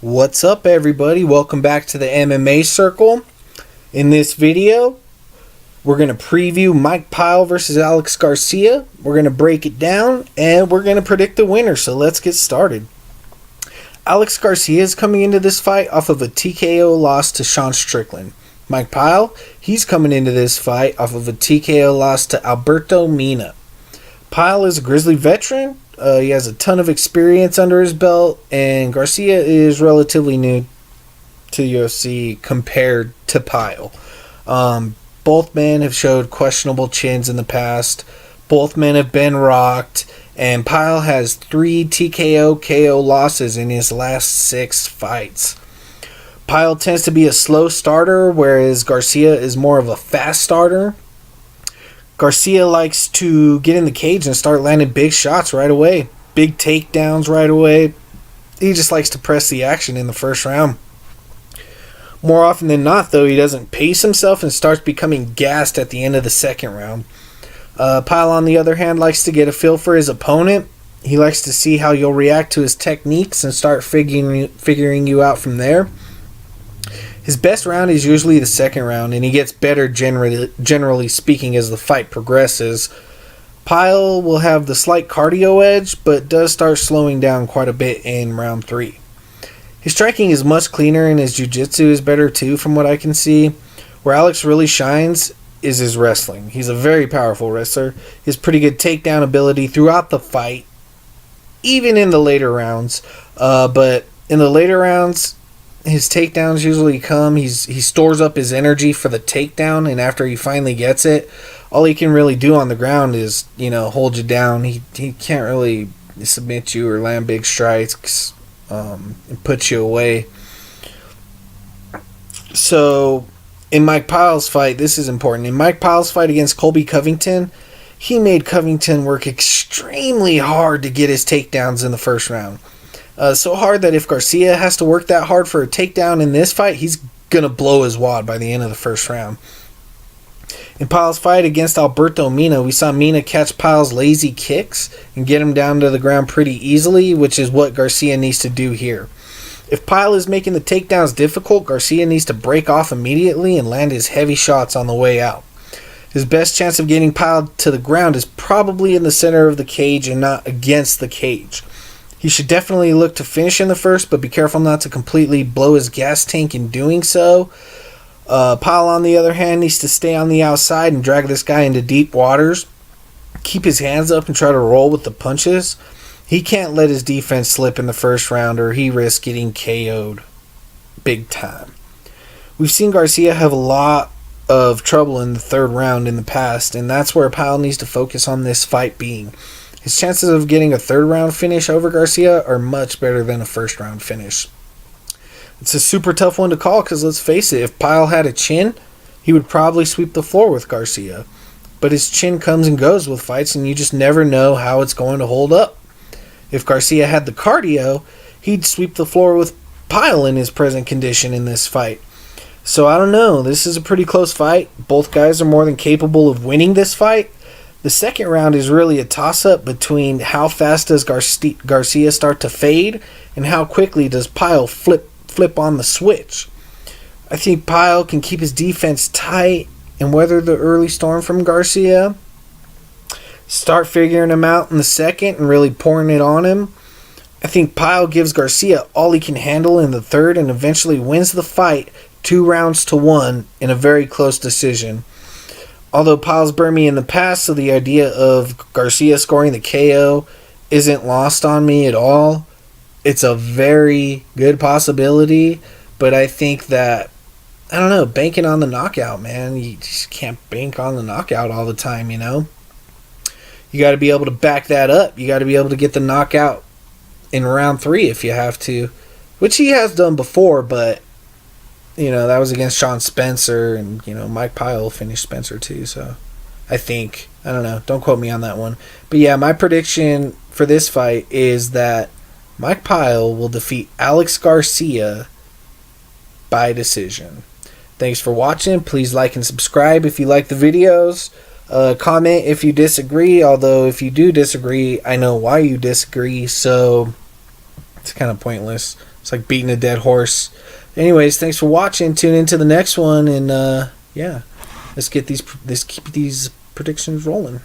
What's up, everybody? Welcome back to the MMA Circle. In this video, we're going to preview Mike Pyle versus Alex Garcia. We're going to break it down, and we're going to predict the winner. So let's get started. Alex Garcia is coming into this fight off of a TKO loss to Sean Strickland. Mike Pyle, he's coming into this fight off of a TKO loss to Alberto Mina. Pyle is a Grizzly veteran. He has a ton of experience under his belt, and Garcia is relatively new to UFC compared to Pyle. Both men have showed questionable chins in the past. Both men have been rocked, and Pyle has 3 TKO KO losses in his last 6 fights. Pyle tends to be a slow starter, whereas Garcia is more of a fast starter. Garcia likes to get in the cage and start landing big shots right away. Big takedowns right away. He just likes to press the action in the first round. More often than not, though, he doesn't pace himself and starts becoming gassed at the end of the second round. Pyle, on the other hand, likes to get a feel for his opponent. He likes to see how you'll react to his techniques and start figuring you out from there. His best round is usually the second round, and he gets better generally speaking as the fight progresses. Pyle will have the slight cardio edge, but does start slowing down quite a bit in round 3. His striking is much cleaner, and his jiu-jitsu is better too from what I can see. Where Alex really shines is his wrestling. He's a very powerful wrestler. He has pretty good takedown ability throughout the fight, even in the later rounds. But in the later rounds, his takedowns usually come. He stores up his energy for the takedown, and after he finally gets it, all he can really do on the ground is, hold you down. He can't really submit you or land big strikes and put you away. So, in Mike Pyle's fight, this is important. In Mike Pyle's fight against Colby Covington, he made Covington work extremely hard to get his takedowns in the first round. So hard that if Garcia has to work that hard for a takedown in this fight, he's going to blow his wad by the end of the first round. In Pyle's fight against Alberto Mina, we saw Mina catch Pyle's lazy kicks and get him down to the ground pretty easily, which is what Garcia needs to do here. If Pyle is making the takedowns difficult, Garcia needs to break off immediately and land his heavy shots on the way out. His best chance of getting Pyle to the ground is probably in the center of the cage and not against the cage. He should definitely look to finish in the first, but be careful not to completely blow his gas tank in doing so. Pyle, on the other hand, needs to stay on the outside and drag this guy into deep waters. Keep his hands up and try to roll with the punches. He can't let his defense slip in the first round or he risks getting KO'd big time. We've seen Garcia have a lot of trouble in the third round in the past, and that's where Pyle needs to focus on this fight being. His chances of getting a third round finish over Garcia are much better than a first round finish. It's a super tough one to call because let's face it, if Pyle had a chin, he would probably sweep the floor with Garcia. But his chin comes and goes with fights, and you just never know how it's going to hold up. If Garcia had the cardio, he'd sweep the floor with Pyle in his present condition in this fight. So I don't know. This is a pretty close fight. Both guys are more than capable of winning this fight. The second round is really a toss-up between how fast does Garcia start to fade and how quickly does Pyle flip on the switch. I think Pyle can keep his defense tight and weather the early storm from Garcia. Start figuring him out in the second and really pouring it on him. I think Pyle gives Garcia all he can handle in the third and eventually wins the fight 2-1 in a very close decision. Although Pyle's burned me in the past, so the idea of Garcia scoring the KO isn't lost on me at all. It's a very good possibility, but I think that, banking on the knockout, man. You just can't bank on the knockout all the time, You got to be able to back that up. You got to be able to get the knockout in round 3 if you have to, which he has done before, but that was against Sean Spencer, and, Mike Pyle finished Spencer too, so I think, don't quote me on that one. But yeah, my prediction for this fight is that Mike Pyle will defeat Alex Garcia by decision. Thanks for watching. Please like and subscribe if you like the videos. Comment if you disagree, although if you do disagree, I know why you disagree, so It's kind of pointless. It's like beating a dead horse. Anyways, thanks for watching. Tune into the next one, and yeah, let's keep these predictions rolling.